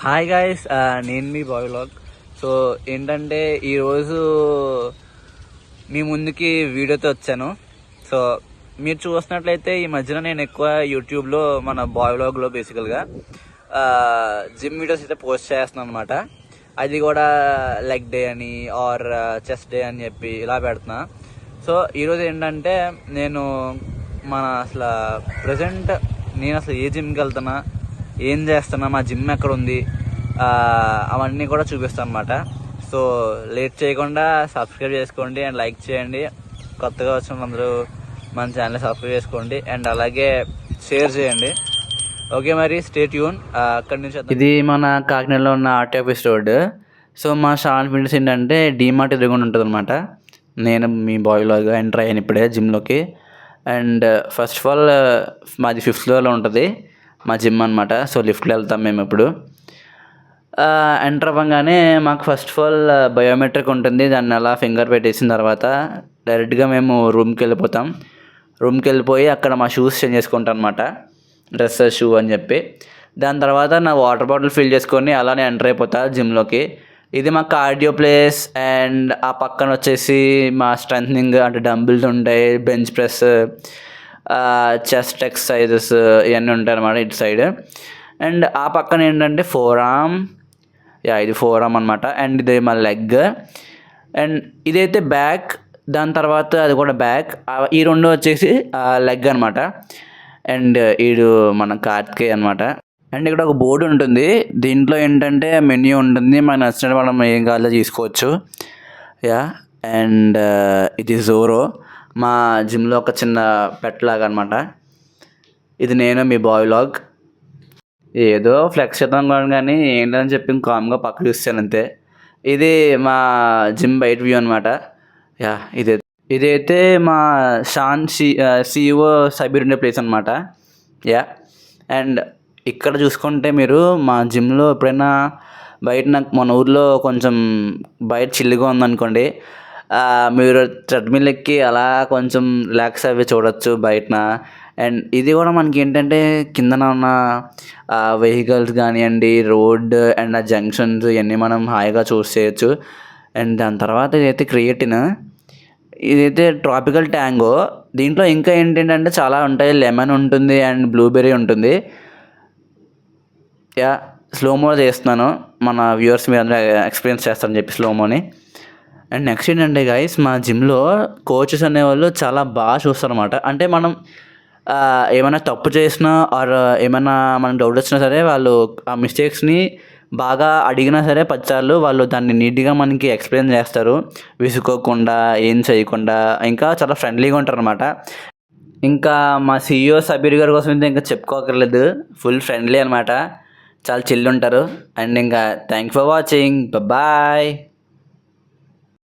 Hi guys, నేను మీ బాయ్లాగ్. So ఏంటంటే ఈరోజు మీ ముందుకి వీడియోతో వచ్చాను. సో మీరు చూసినట్లయితే ఈ మధ్యన నేను ఎక్కువ యూట్యూబ్లో మన బాయ్లాగ్లో బేసికల్గా జిమ్ వీడియోస్ అయితే పోస్ట్ చేస్తున్నాను అనమాట. అది కూడా లెగ్ డే అని ఆర్ చెస్ట్ డే అని చెప్పి ఇలా పెడుతున్నా. సో ఈరోజు ఏంటంటే నేను అసలు ప్రజెంట్ నేను అసలు ఏ జిమ్కి వెళ్తున్నా, ఏం చేస్తున్నా, మా జిమ్ ఎక్కడ ఉంది, అవన్నీ కూడా చూపిస్తాను అనమాట. సో లేట్ చేయకుండా సబ్స్క్రైబ్ చేసుకోండి అండ్ లైక్ చేయండి. కొత్తగా వచ్చిన అందరూ మన ఛానల్ సబ్స్క్రైబ్ చేసుకోండి అండ్ అలాగే షేర్ చేయండి. ఓకే, మరి స్టే ట్యూన్. అక్కడి నుంచి ఇది మన కాకినాడలో ఉన్న ఆర్టీ ఆఫీస్ రోడ్. సో మా షాన్ ఫిట్నెస్ ఏంటంటే డీమార్ట్ ఎదురుగుండా ఉంటుంది అనమాట. నేను మీ బాయ్లాగా ఎంటర్ అయ్యాను ఇప్పుడే జిమ్లోకి. అండ్ ఫస్ట్ ఆఫ్ ఆల్ మాది 5th ఫ్లోర్లో ఉంటుంది మా జిమ్ అనమాట. సో లిఫ్ట్లో వెళ్తాం మేము ఇప్పుడు. ఎంటర్ అవ్వగానే మాకు ఫస్ట్ ఆఫ్ ఆల్ బయోమెట్రిక్ ఉంటుంది. దాన్ని అలా ఫింగర్ పెట్టేసిన తర్వాత డైరెక్ట్గా మేము రూమ్కి వెళ్ళిపోతాం. రూమ్కి వెళ్ళిపోయి అక్కడ మా షూస్ చేంజ్ చేసుకుంటాం అనమాట, డ్రెస్ షూ అని చెప్పి. దాని తర్వాత నా వాటర్ బాటిల్ ఫిల్ చేసుకొని అలానే ఎంటర్ అయిపోతా జిమ్లోకి. ఇది మా కార్డియో ప్లేస్. అండ్ ఆ పక్కన వచ్చేసి మా స్ట్రెంథనింగ్ అంటే డంబుల్స్ ఉంటాయి, బెంచ్ ప్రెస్, చెస్ట్ ఎక్సర్సైజెస్ ఇవన్నీ ఉంటాయి అన్నమాట ఇటు సైడ్. అండ్ ఆ పక్కన ఏంటంటే ఇది ఫోర్ ఆర్మ్ అనమాట. అండ్ ఇది మా లెగ్. అండ్ ఇదైతే బ్యాక్. దాని తర్వాత అది కూడా బ్యాక్. ఈ రెండు వచ్చేసి లెగ్ అనమాట. అండ్ ఈడు మన కార్తికేయ అనమాట. అండ్ ఇక్కడ ఒక బోర్డు ఉంటుంది. దీంట్లో ఏంటంటే మెన్యూ ఉంటుంది, మనకు నచ్చినట్టు మనం ఏం కావాలో తీసుకోవచ్చు. అండ్ ఇది జోరో, మా జిమ్లో ఒక చిన్న పెట్ లాగా అనమాట. ఇది నేను మీ బాయ్లాగ్. ఏదో ఫ్లెక్స్ చేద్దాం కానీ ఏంటని చెప్పి కామ్గా పక్క చూస్తాను అంతే. ఇది మా జిమ్ బయట వ్యూ అనమాట. ఇదైతే మా షాన్ సిఇఓ సబీర్ ఉండే ప్లేస్ అనమాట. అండ్ ఇక్కడ చూసుకుంటే మీరు మా జిమ్లో ఎప్పుడైనా బయట నాకు మన ఊర్లో కొంచెం బయట చిల్లుగా ఉందనుకోండి, మీరు ట్రెడ్మిల్ ఎక్కి అలా కొంచెం రిలాక్స్ అవి చూడొచ్చు బయటన. అండ్ ఇది కూడా మనకి ఏంటంటే కిందన ఉన్న వెహికల్స్ కానివ్వండి, రోడ్ అండ్ ఆ జంక్షన్స్ ఇవన్నీ మనం హాయిగా చూసేయచ్చు. అండ్ దాని తర్వాత ఇదైతే క్రియేటిన్, ఇదైతే ట్రాపికల్ ట్యాంగో. దీంట్లో ఇంకా ఏంటంటే చాలా ఉంటాయి. లెమన్ ఉంటుంది అండ్ బ్లూబెర్రీ ఉంటుంది. స్లోమో చేస్తున్నాను, మన వ్యూవర్స్ మీరు అందరూ ఎక్స్పీరియన్స్ చేస్తారని చెప్పి స్లోమోని. అండ్ నెక్స్ట్ ఏంటంటే గైస్, మా జిమ్లో కోచెస్ అనేవాళ్ళు చాలా బాగా చూస్తారన్నమాట. అంటే మనం ఏమైనా తప్పు చేసినా ఆర్ ఏమైనా మనకు డౌట్ వచ్చినా సరే వాళ్ళు ఆ మిస్టేక్స్ని బాగా అడిగినా సరే 10 సార్లు వాళ్ళు దాన్ని నీట్గా మనకి ఎక్స్ప్లెయిన్ చేస్తారు, విసుకోకుండా, ఏం చేయకుండా. ఇంకా చాలా ఫ్రెండ్లీగా ఉంటారు అనమాట. ఇంకా మా సిఇఓ సబీర్ గారి కోసం అయితే ఇంకా చెప్పుకోకర్లేదు, ఫుల్ ఫ్రెండ్లీ అనమాట, చాలా చిల్ ఉంటారు. అండ్ ఇంకా థ్యాంక్ ఫర్ వాచింగ్, బాయ్.